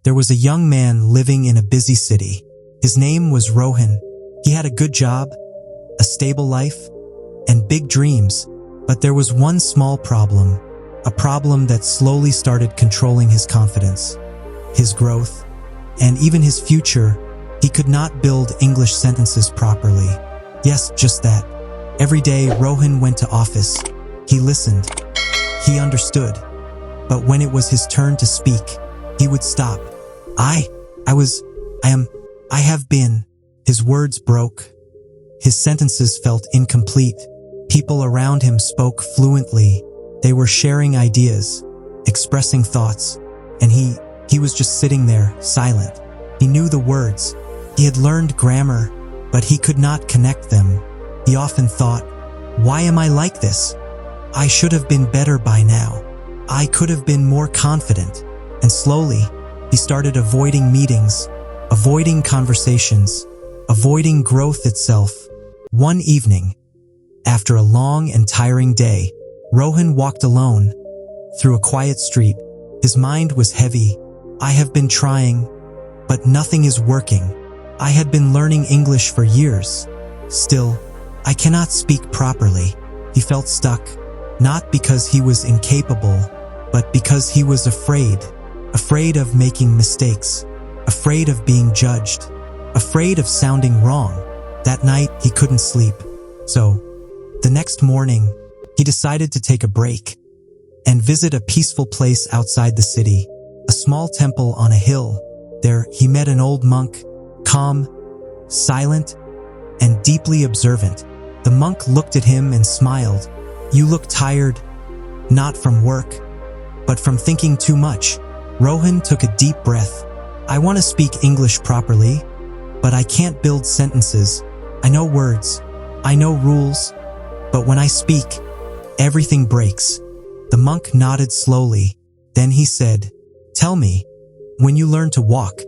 There was a young man living in a busy city. His name was Rohan. He had a good job, a stable life, and big dreams. But there was one small problem, a problem that slowly started controlling his confidence, his growth, and even his future. He could not build English sentences properly. Yes, just that. Every day, Rohan went to office. He listened. He understood. But when it was his turn to speak, he would stop. I have been. His words broke. His sentences felt incomplete. People around him spoke fluently. They were sharing ideas, expressing thoughts, and he was just sitting there, silent. He knew the words. He had learned grammar, but he could not connect them. He often thought, why am I like this? I should have been better by now. I could have been more confident. And slowly, he started avoiding meetings, avoiding conversations, avoiding growth itself. One evening, after a long and tiring day, Rohan walked alone through a quiet street. His mind was heavy. I have been trying, but nothing is working. I had been learning English for years. Still, I cannot speak properly. He felt stuck, not because he was incapable, but because he was afraid of making mistakes, afraid of being judged, afraid of sounding wrong. That night, he couldn't sleep. So, the next morning, he decided to take a break and visit a peaceful place outside the city, a small temple on a hill. There, he met an old monk, calm, silent, and deeply observant. The monk looked at him and smiled. You look tired, not from work, but from thinking too much. Rohan took a deep breath. I want to speak English properly, but I can't build sentences. I know words, I know rules, but when I speak, everything breaks. The monk nodded slowly. Then he said, tell me, when you learned to walk,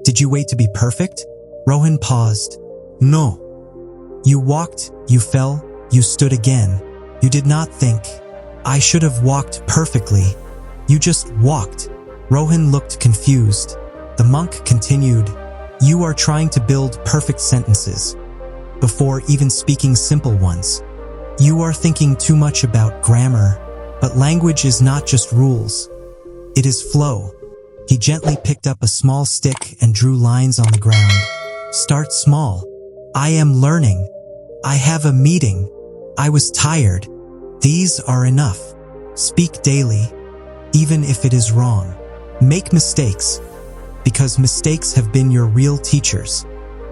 did you wait to be perfect? Rohan paused. No. You walked, you fell, you stood again. You did not think, I should have walked perfectly. You just walked. Rohan looked confused. The monk continued, you are trying to build perfect sentences before even speaking simple ones. You are thinking too much about grammar, but language is not just rules. It is flow. He gently picked up a small stick and drew lines on the ground. Start small. I am learning. I have a meeting. I was tired. These are enough. Speak daily, even if it is wrong. Make mistakes, because mistakes have been your real teachers.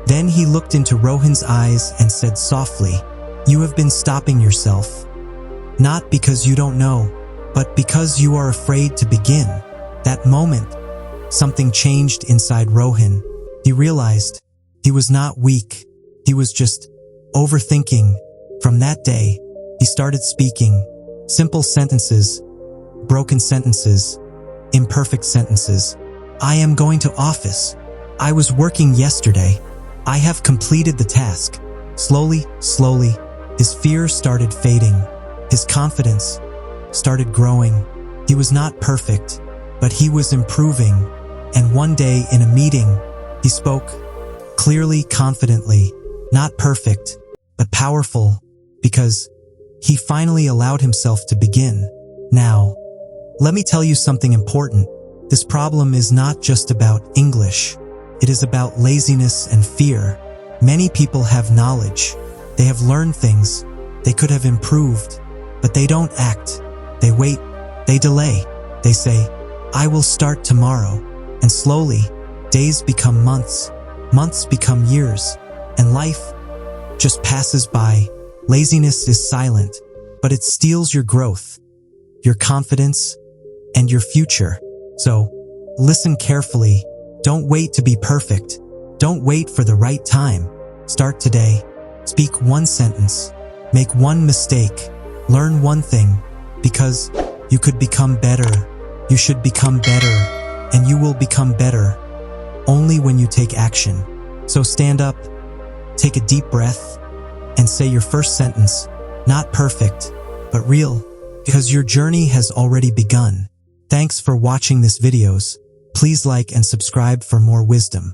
Then he looked into Rohan's eyes and said softly, you have been stopping yourself. Not because you don't know, but because you are afraid to begin. That moment, something changed inside Rohan. He realized he was not weak. He was just overthinking. From that day, he started speaking simple sentences, broken sentences, imperfect sentences. I am going to office. I was working yesterday. I have completed the task. Slowly, his fear started fading. His confidence started growing. He was not perfect, but he was improving. And one day in a meeting, he spoke clearly, confidently, not perfect, but powerful, because he finally allowed himself to begin. Now, let me tell you something important. This problem is not just about English. It is about laziness and fear. Many people have knowledge. They have learned things. They could have improved, but they don't act. They wait. They delay. They say, I will start tomorrow. And slowly, days become months. Months become years. And life just passes by. Laziness is silent, but it steals your growth, your confidence, and your future. So, listen carefully. Don't wait to be perfect. Don't wait for the right time. Start today. Speak one sentence. Make one mistake. Learn one thing. Because you could become better. You should become better. And you will become better only when you take action. So stand up, take a deep breath, and say your first sentence. Not perfect, but real, because your journey has already begun. Thanks for watching this videos. Please like and subscribe for more wisdom.